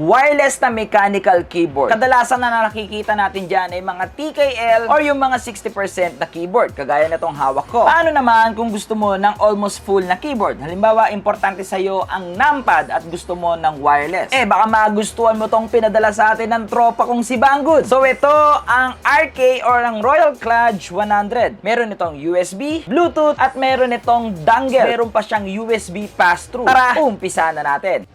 wireless na mechanical keyboard. Kadalasan na nakikita natin dyan ay mga TKL or yung mga 60% na keyboard, kagaya na itong hawak ko. Paano naman kung gusto mo ng almost full na keyboard? Halimbawa, importante sa'yo ang numpad at gusto mo ng wireless. Baka magustuhan mo tong pinadala sa atin ng tropa kong si Banggood. So ito ang RK or ang Royal Kludge 100. Meron itong USB, Bluetooth at meron itong dongle. Meron pa siyang USB pass-through. Tara, umpisa na natin.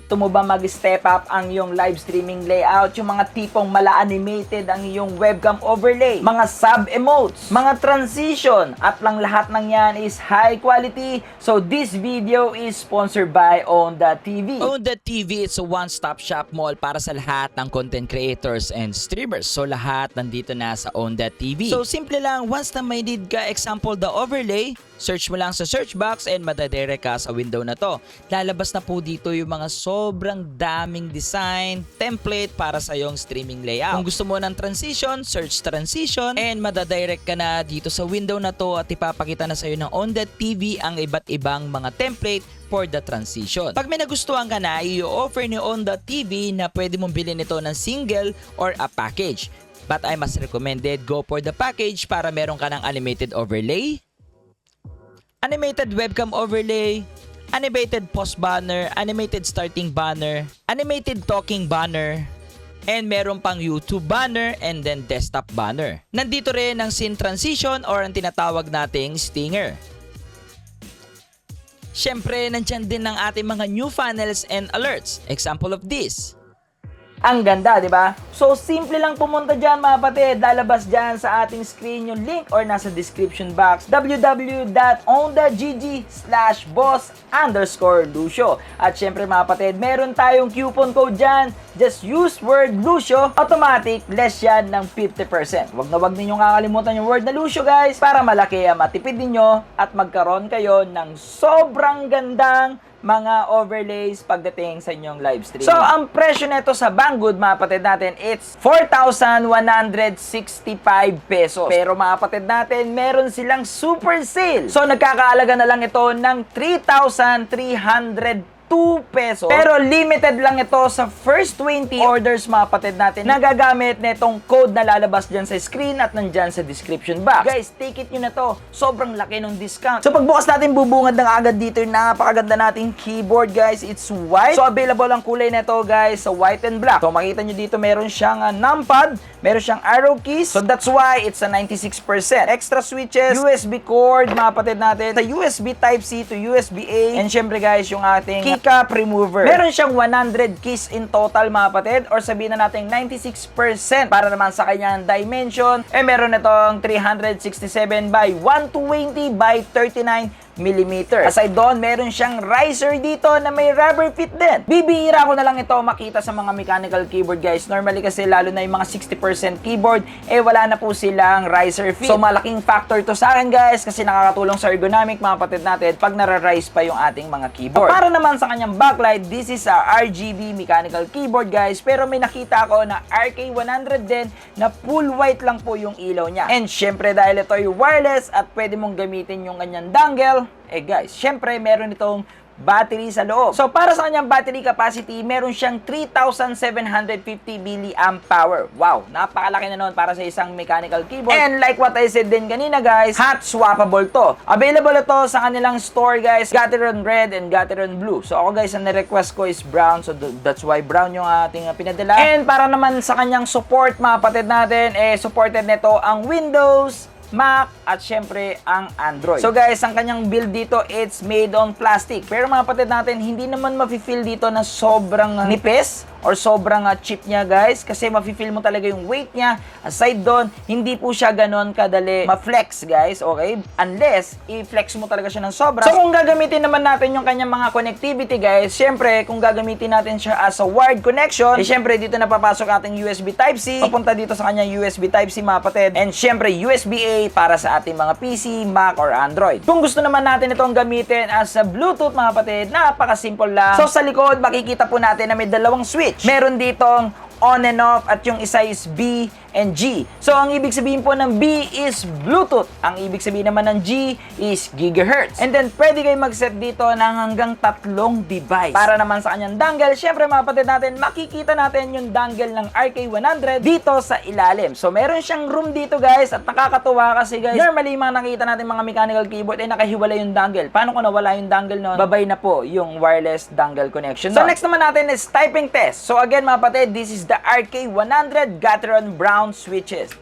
Gusto mo ba mag-step up ang iyong live streaming layout? Yung mga tipong mala-animated ang iyong webcam overlay, mga sub-emotes, mga transition, at lang lahat ng yan is high quality. So this video is sponsored by Onda.TV. Onda.TV is a one-stop shop mall para sa lahat ng content creators and streamers. So lahat nandito na sa Onda.TV. So simple lang, once na may need ka, example the overlay, search mo lang sa search box and madadirect ka sa window na to. Lalabas na po dito yung mga sobrang daming design, template para sa iyong streaming layout. Kung gusto mo ng transition, search transition and madadirect ka na dito sa window na to at ipapakita na sa iyo ng Onda.TV ang iba't ibang mga template for the transition. Pag may nagustuhan ka na, i-offer ni Onda.TV na pwede mong bilhin ito ng single or a package. But I must recommended go for the package para meron ka ng animated overlay, animated webcam overlay, animated post banner, animated starting banner, animated talking banner, and meron pang YouTube banner and then desktop banner. Nandito rin ang scene transition or ang tinatawag nating stinger. Siyempre, nandyan din ang ating mga new funnels and alerts. Example of this. Ang ganda, di ba? So, simple lang pumunta dyan mga kapatid. Lalabas dyan sa ating screen yung link or nasa description box. www.ondagg/boss_Lucio. At syempre mga kapatid, meron tayong coupon code dyan. Just use word Lucio. Automatic, less yan ng 50%. Wag na wag ninyong kakalimutan yung word na Lucio, guys, para malaki ang matipid ninyo at magkaroon kayo ng sobrang gandang mga overlays pagdating sa inyong live streaming. So, ang presyo nito sa Banggood, mga kapatid natin, it's 4,165 pesos. Pero mga kapatid natin, meron silang super sale. So, nagkakaalaga na lang ito ng 3,302 pesos. Pero limited lang ito sa first 20 orders mga kapatid natin na gagamit nitong code na lalabas dyan sa screen at nandyan sa description box. Guys, take it nyo na to. Sobrang laki ng discount. So pagbukas natin, bubungad na agad dito yung napakaganda nating keyboard, guys. It's white. So available ang kulay nito, guys, sa white and black. So makita nyo dito, meron siyang numpad, meron siyang arrow keys. So that's why it's a 96%. Extra switches, USB cord, mga kapatid natin, sa USB Type-C to USB-A. And syempre guys, yung ating keycap remover. Meron siyang 100 keys in total mga kapatid, or sabihin na natin 96% para naman sa kanyang dimension. Meron itong 367 by 120 by 39 mm. Aside doon, meron siyang riser dito na may rubber fit din. Bibihira ko na lang ito makita sa mga mechanical keyboard, guys. Normally kasi lalo na yung mga 60% keyboard, wala na po silang riser fit. So malaking factor to sa akin, guys, kasi nakakatulong sa ergonomic mga kapatid natin pag nara-rise pa yung ating mga keyboard. Para naman sa kanyang backlight, this is a RGB mechanical keyboard, guys, pero may nakita ako na RK100 din na full white lang po yung ilaw niya. And syempre dahil ito ay wireless at pwede mong gamitin yung kanyang dongle, guys, syempre meron itong battery sa loob. So para sa kanyang battery capacity, meron siyang 3,750 mAh power. Wow, napakalaki na noon para sa isang mechanical keyboard. And like what I said din kanina, guys, hot swappable to. Available ito sa kanilang store, guys. Gateron red and Gateron blue. So ako, guys, ang na-request ko is brown. So that's why brown yung ating pinadala. And para naman sa kanyang support, mga kapatid natin, supported nito ang Windows, Mac, at syempre ang Android. So guys, ang kanyang build dito, it's made on plastic. Pero mga kapatid natin, hindi naman mafe-feel dito na sobrang nipis or sobrang cheap niya, guys, kasi mafe-feel mo talaga yung weight niya. Aside doon, hindi po siya ganon kadali ma-flex, guys, okay? Unless i-flex mo talaga siya ng sobra. So kung gagamitin naman natin yung kanyang mga connectivity, guys, syempre kung gagamitin natin siya as a wired connection, syempre dito na papasok ating USB Type-C, papunta dito sa kanyang USB Type-C, mga kapatid, and syempre USB-A para sa ating mga PC, Mac, or Android. Kung gusto naman natin itong gamitin as a Bluetooth, mga kapatid, napaka-simple lang. So sa likod, makikita po natin na may dalawang switch. Meron ditong on and off at yung isa is B and G. So, ang ibig sabihin po ng B is Bluetooth. Ang ibig sabihin naman ng G is gigahertz. And then, pwede kayo mag-set dito ng hanggang 3 device. Para naman sa kanyang dongle, syempre mga kapatid natin, makikita natin yung dongle ng RK100 dito sa ilalim. So, meron siyang room dito guys, at nakakatuwa kasi guys, normally mga nakita natin mga mechanical keyboard ay nakahiwalay yung dongle. Paano kung nawala yung dongle nun? Babay na po yung wireless dongle connection. So, next naman natin is typing test. So, again mga kapatid, this is the RK100 Gateron Brown switches.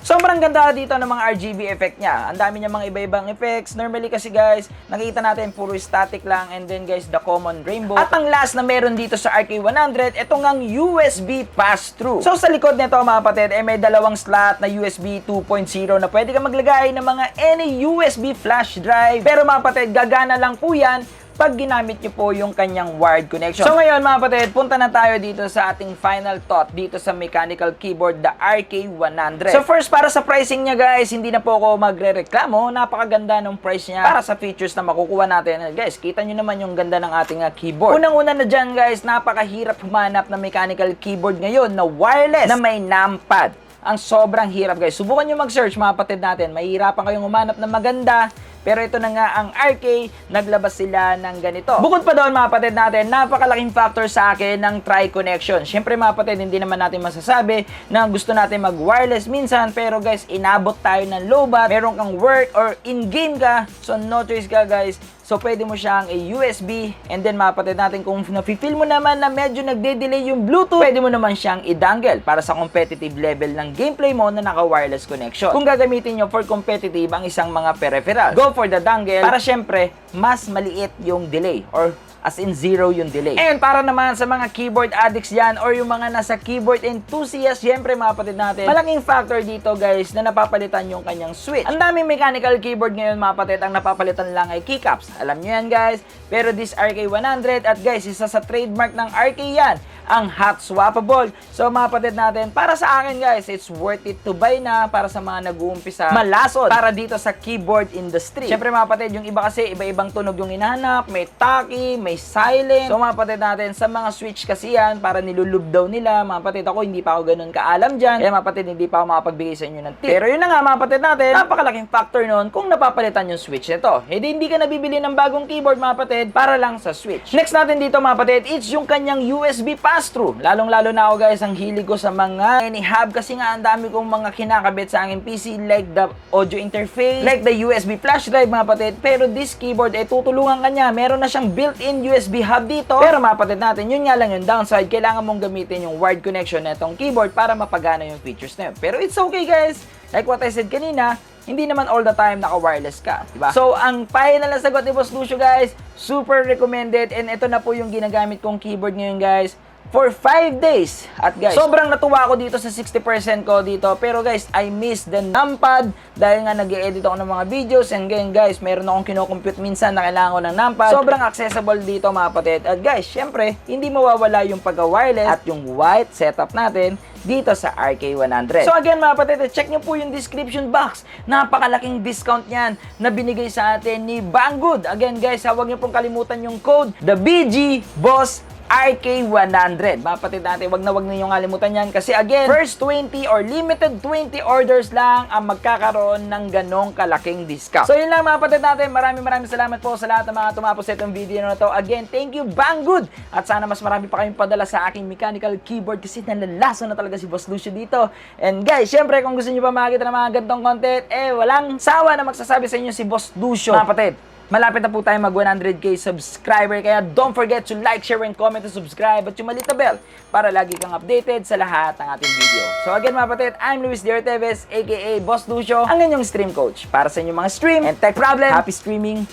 Sobrang ganda dito ng mga RGB effect niya. Ang dami niya mga iba-ibang effects. Normally kasi guys, nakita natin puro static lang, and then guys, the common rainbow. At ang last na meron dito sa RK100, ito ngang USB pass-through. So sa likod nito mga kapatid, may dalawang slot na USB 2.0 na pwede ka maglagay ng mga any USB flash drive. Pero mga kapatid, gagana lang po yan pag ginamit nyo po yung kanyang wired connection. So ngayon mga kapatid, punta na tayo dito sa ating final thought dito sa mechanical keyboard, the RK100. So first, para sa pricing niya guys, hindi na po ako magre-reklamo. Napakaganda ng price niya para sa features na makukuha natin. Guys, kita nyo naman yung ganda ng ating keyboard. Unang-una na dyan guys, napakahirap humanap ng mechanical keyboard ngayon na wireless na may numpad. Ang sobrang hirap guys. Subukan nyo mag-search mga kapatid natin. Mahihirapan kayong humanap ng maganda. Pero ito na nga ang RK, naglabas sila ng ganito. Bukod pa doon mga kapatid natin, napakalaking factor sa akin ng tri-connection. Siyempre mga kapatid, hindi naman natin masasabi na gusto natin mag-wireless minsan. Pero guys, inabot tayo ng lowbat. Meron kang work or in-game ka. So no choice ka guys. So, pwede mo siyang USB, and then mga kapatid natin, kung nafe-feel mo naman na medyo nagde-delay yung Bluetooth, pwede mo naman siyang i-dangle para sa competitive level ng gameplay mo na naka-wireless connection. Kung gagamitin nyo for competitive ang isang mga peripheral, go for the dangle para syempre, mas maliit yung delay or as in zero yung delay. And para naman sa mga keyboard addicts yan or yung mga nasa keyboard enthusiast, syempre mga kapatid natin, malaking factor dito guys na napapalitan yung kanyang switch. Ang daming mechanical keyboard ngayon mga kapatid, ang napapalitan lang ay keycaps. Alam nyo yan guys, pero this RK100 at guys, isa sa trademark ng RK yan, ang hot swappable. So mga kapatid natin, para sa akin guys, it's worth it to buy na para sa mga nag-uumpisa malasod para dito sa keyboard industry. Syempre mga kapatid, yung iba kasi iba-ibang tunog yung hinahanap, may taki, may silent. So mga kapatid natin, sa mga switch kasi yan, para nilulub daw nila. Mga kapatid, ako hindi pa ako ganun kaalam dyan. Kaya mga kapatid, hindi pa ako makapagbigay sa inyo ng tip. Pero yun na nga mga kapatid natin, napakalaking factor nun kung napapalitan yung switch nito. Hindi ka nabibili ng bagong keyboard mga kapatid para lang sa switch. Next natin dito mga kapatid, it's yung kanyang USB pass-through. Lalong-lalo na ako guys, ang hilig ko sa mga any hub kasi nga ang dami kong mga kinakabit sa aking PC like the audio interface, like the USB flash drive mga kapatid. Pero this keyboard tutulungan ka niya. Meron na siyang built-in USB hub dito. Pero mga kapatid natin, yun nga lang yung downside. Kailangan mong gamitin yung wired connection na itong keyboard para mapagana yung features na yun. Pero it's okay guys. Like what I said kanina, hindi naman all the time naka-wireless ka, diba? So, ang final na sagot ni Boss Lucio guys, super recommended, and ito na po yung ginagamit kong keyboard ngayon guys for 5 days. At guys, sobrang natuwa ako dito sa 60% ko dito. Pero guys, I miss the numpad dahil nga nag-i-edit ako ng mga videos. And ngayon guys, meron akong kinocompute minsan na kailangan ko ng numpad. Sobrang accessible dito mga kapatid. At guys, syempre, hindi mawawala yung pagka-wireless at yung white setup natin dito sa RK100. So again mga kapatid, check nyo po yung description box. Napakalaking discount yan na binigay sa atin ni Banggood. Again guys, huwag nyo pong kalimutan yung code, the BG Boss RK100. Mga kapatid natin, wag na wag ninyong kalimutan yan kasi again, first 20 or limited 20 orders lang ang magkakaroon ng ganong kalaking discount. So yun lang mga kapatid natin, maraming salamat po sa lahat ng mga tumapos sa itong video na to. Again, thank you Banggood! At sana mas marami pa kayong padala sa aking mechanical keyboard kasi nalalaso na talaga si Boss Lucio dito. And guys, syempre kung gusto nyo pa makakita ng mga gantong content, walang sawa na magsasabi sa inyo si Boss Lucio. Mga kapatid, Malapit na po tayo mag 100k subscriber, kaya don't forget to like, share, and comment to subscribe at yung maliit na bell para lagi kang updated sa lahat ng ating video. So again mga kapatid, I'm Luis D. Orteves aka Boss Lucio, ang inyong stream coach para sa inyong mga stream and tech problem. Happy streaming!